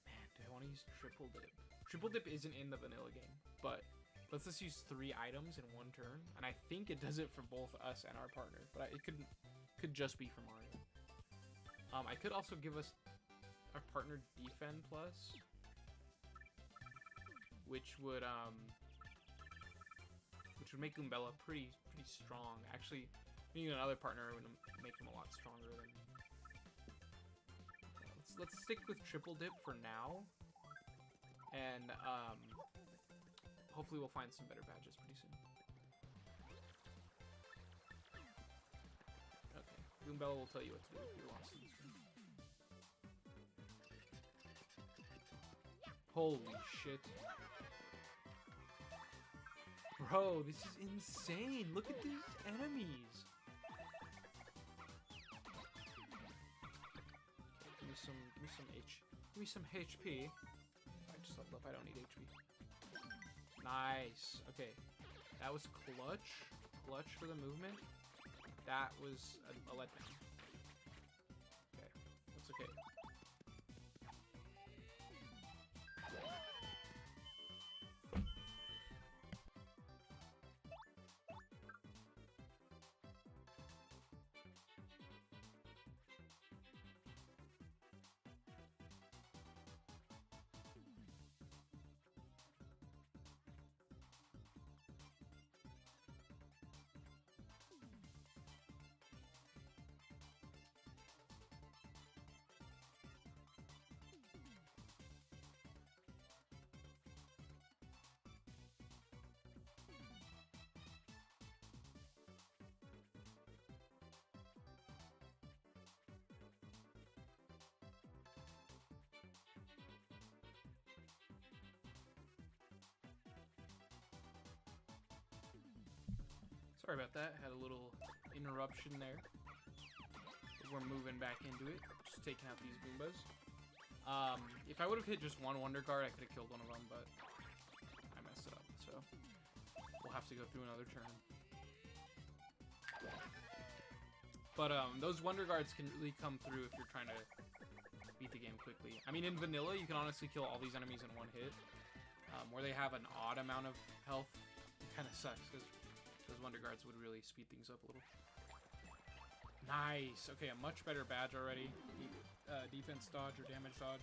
Man, do I want to use triple dip? Triple dip isn't in the vanilla game, but let's just use 3 items in 1 turn, and I think it does it for both us and our partner, but it could just be for Mario. I could also give us our partner defend plus, which would make Goombella pretty strong. Actually, being another partner would make him a lot stronger than. Let's stick with triple dip for now, and hopefully we'll find some better badges pretty soon. Okay, Goombella will tell you what to do if you're lost in this room. Holy shit. Bro, this is insane. Look at these enemies. Okay, give me some HP. I just leveled up, I don't need HP. Nice. Okay. That was clutch. Clutch for the movement. That was a letdown. Okay. That's okay. Sorry about that. Had a little interruption there. We're moving back into it. Just taking out these Goombas. If I would have hit just one Wonder Guard, I could have killed one of them, but I messed it up. So we'll have to go through another turn. But those Wonder Guards can really come through if you're trying to beat the game quickly. I mean, in vanilla, you can honestly kill all these enemies in one hit. Where they have an odd amount of health, it kind of sucks because those Wonder Guards would really speed things up a little. Nice. Okay, a much better badge already. Defense dodge or damage dodge.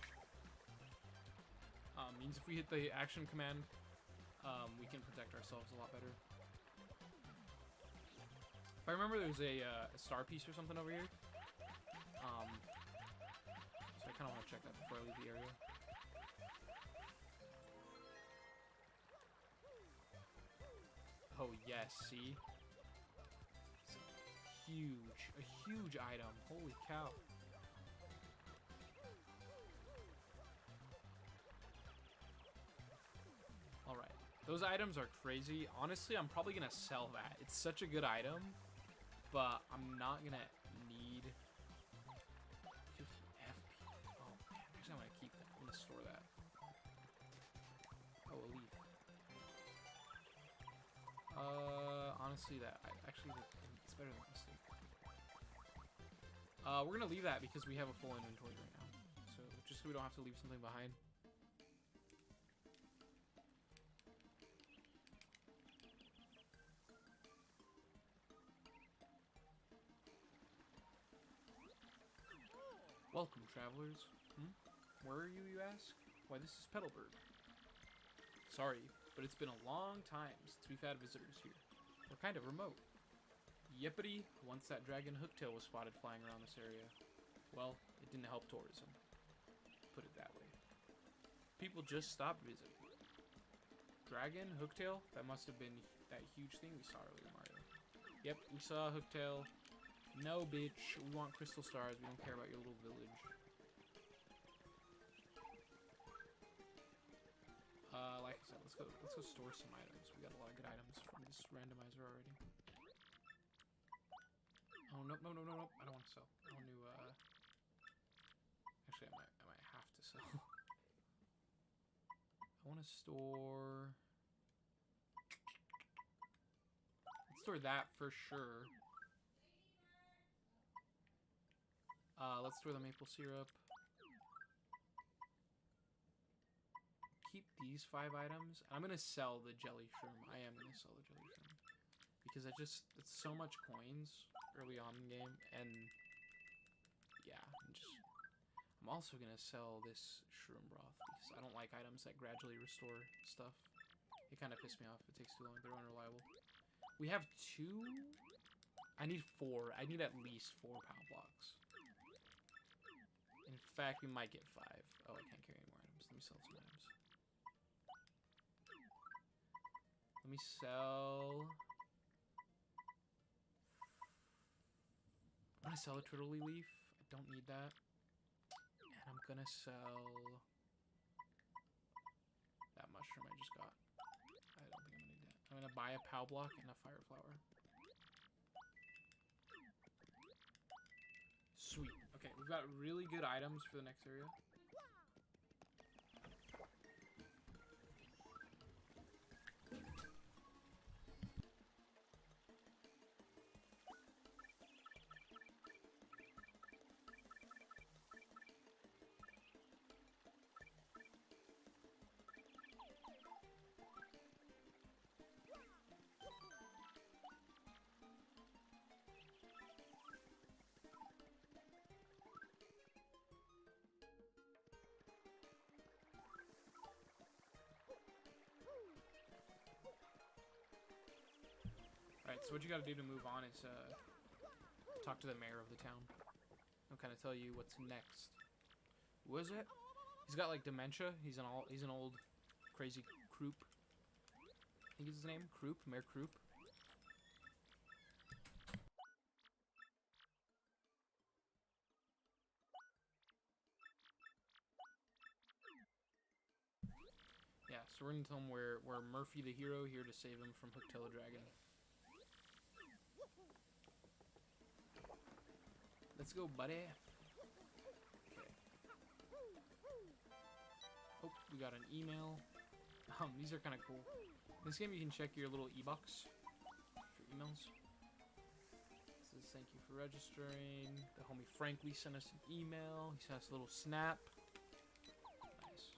Means if we hit the action command, we can protect ourselves a lot better. If I remember, there's a star piece or something over here. So I kind of want to check that before I leave the area. Oh yes, see? It's a huge item. Holy cow. Alright, those items are crazy. Honestly, I'm probably gonna sell that. It's such a good item, but I'm not gonna need 50 FP. Oh man, actually I'm gonna keep that. I'm gonna store that. Oh, a leaf. Honestly, it's better than a mistake. We're gonna leave that because we have a full inventory right now. So just so we don't have to leave something behind. Welcome, travelers. Where are you, you ask? Why, this is Petalburg. Sorry, but it's been a long time since we've had visitors here. We're kind of remote. Yippity, once that dragon hooktail was spotted flying around this area. Well, it didn't help tourism. Put it that way. People just stopped visiting. Dragon? Hooktail? That must have been that huge thing we saw earlier, Mario. Yep, we saw a hooktail. No, bitch. We want crystal stars. We don't care about your little village. Like I said, let's go store some items. We got a lot of good items from this randomizer already. Oh, nope. I don't want to sell. I want to, actually, I might have to sell. I want to store... Let's store that for sure. Let's store the maple syrup. Keep these 5 items. I'm gonna sell the jelly shroom. I am gonna sell the jelly shroom. Because it's so much coins early on in game, and yeah, I'm also gonna sell this shroom broth because I don't like items that gradually restore stuff. It kind of pissed me off. It takes too long. They're unreliable. We have 2. I need 4. I need at least 4 power blocks. In fact, we might get 5. Oh, I can't carry any more items. Let me sell some items. Let me sell... I'm gonna sell a turtley leaf. I don't need that. And I'm gonna sell... that mushroom I just got. I don't think I'm gonna need that. I'm gonna buy a pow block and a fire flower. Sweet. Okay, we've got really good items for the next area. Alright, so what you gotta do to move on is talk to the mayor of the town. He'll kind of tell you what's next. Who is it? He's got like dementia. He's an old crazy Croop. I think is his name. Croop, Mayor Croop. Yeah, so we're gonna tell him we're Murphy the hero here to save him from Hooktail the Dragon. Let's go, buddy. Okay. Oh, we got an email. These are kind of cool. In this game, you can check your little e-box for emails. It says, thank you for registering. The homie Frankly sent us an email. He sent us a little snap. Nice.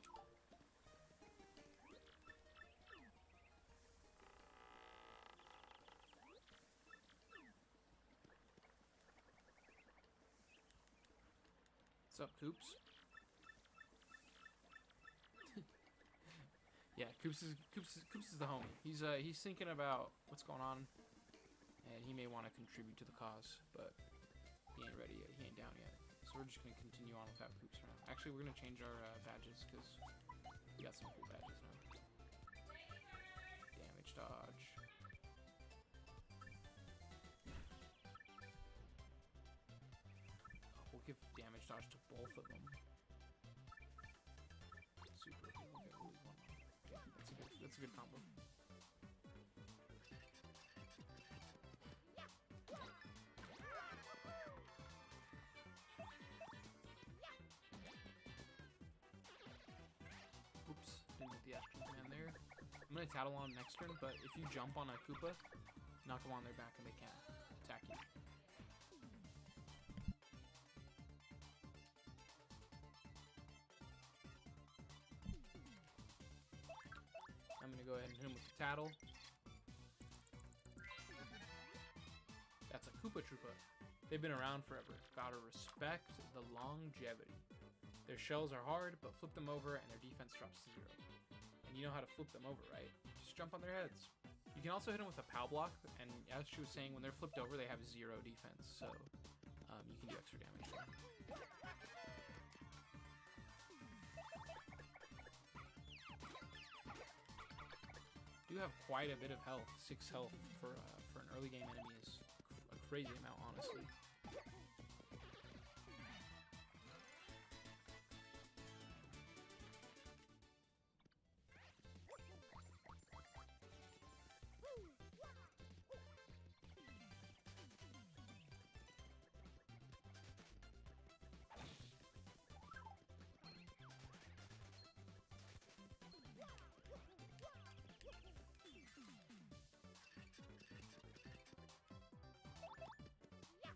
What's up, Coops? Yeah, Coops is the homie. He's thinking about what's going on, and he may want to contribute to the cause, but he ain't ready yet. He ain't down yet. So we're just gonna continue on without Coops for now. Actually, we're gonna change our badges because we got some cool badges now. Damage dodge. We'll give damage dodge to both of them. Super. Okay, we'll leave one on. Yeah, that's a good combo. Oops, didn't get the action command there. I'm gonna tattle on next turn, but if you jump on a Koopa, knock them on their back and they can't attack you. I'm gonna go ahead and hit him with the tattle. That's a Koopa Troopa. They've been around forever. Gotta respect the longevity. Their shells are hard, but flip them over and their defense drops to 0. And you know how to flip them over, right? Just jump on their heads. You can also hit them with a POW block, and as she was saying, when they're flipped over, they have 0 defense, so you can do extra damage there. Do have quite a bit of health. 6 health for an early game enemy is a crazy amount, honestly.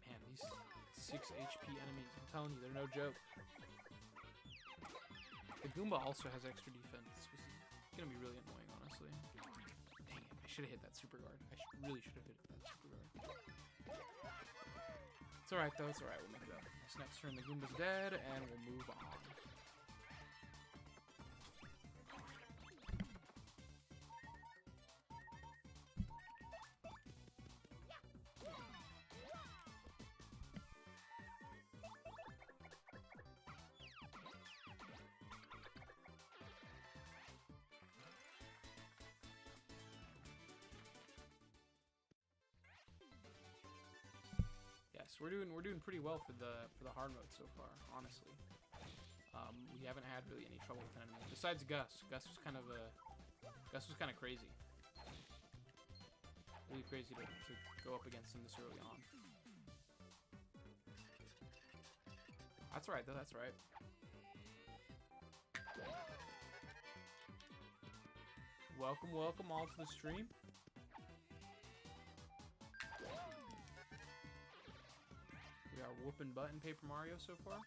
Man, these 6 HP enemies, I'm telling you, they're no joke. The Goomba also has extra defense, which is gonna be really annoying, honestly. Dang it, I should have hit that super guard. Really should have hit that super guard. It's alright though, it's alright, we'll make it up. This next turn the Goomba's dead, and we'll move on. We're doing pretty well for the hard mode so far, honestly. We haven't had really any trouble with enemies besides Gus. Gus was kind of crazy. Really crazy to go up against him this early on. That's right though. That's right. Welcome all to the stream. We are whooping butt in Paper Mario so far.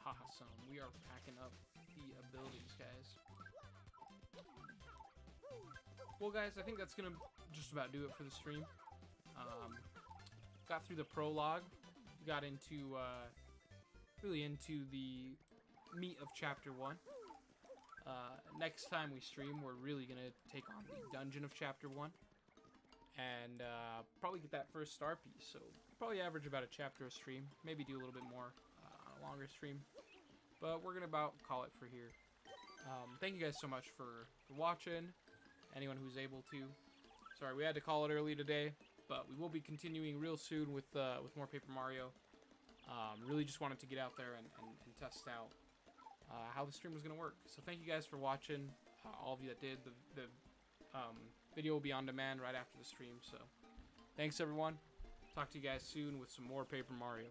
Awesome. We are packing up the abilities, guys. Well, guys, I think that's gonna just about do it for the stream. Got through the prologue, got into really into the meat of chapter 1. Next time we stream, we're really gonna take on the dungeon of chapter 1, and probably get that first star piece. So probably average about a chapter a stream, maybe do a little bit more on a longer stream. But we're gonna about call it for here. Thank you guys so much for watching. Anyone who's able to. Sorry, we had to call it early today, but we will be continuing real soon with more Paper Mario. Really just wanted to get out there and test out how the stream was gonna work. So thank you guys for watching. All of you that did. The video will be on demand right after the stream. So thanks everyone. Talk to you guys soon with some more Paper Mario.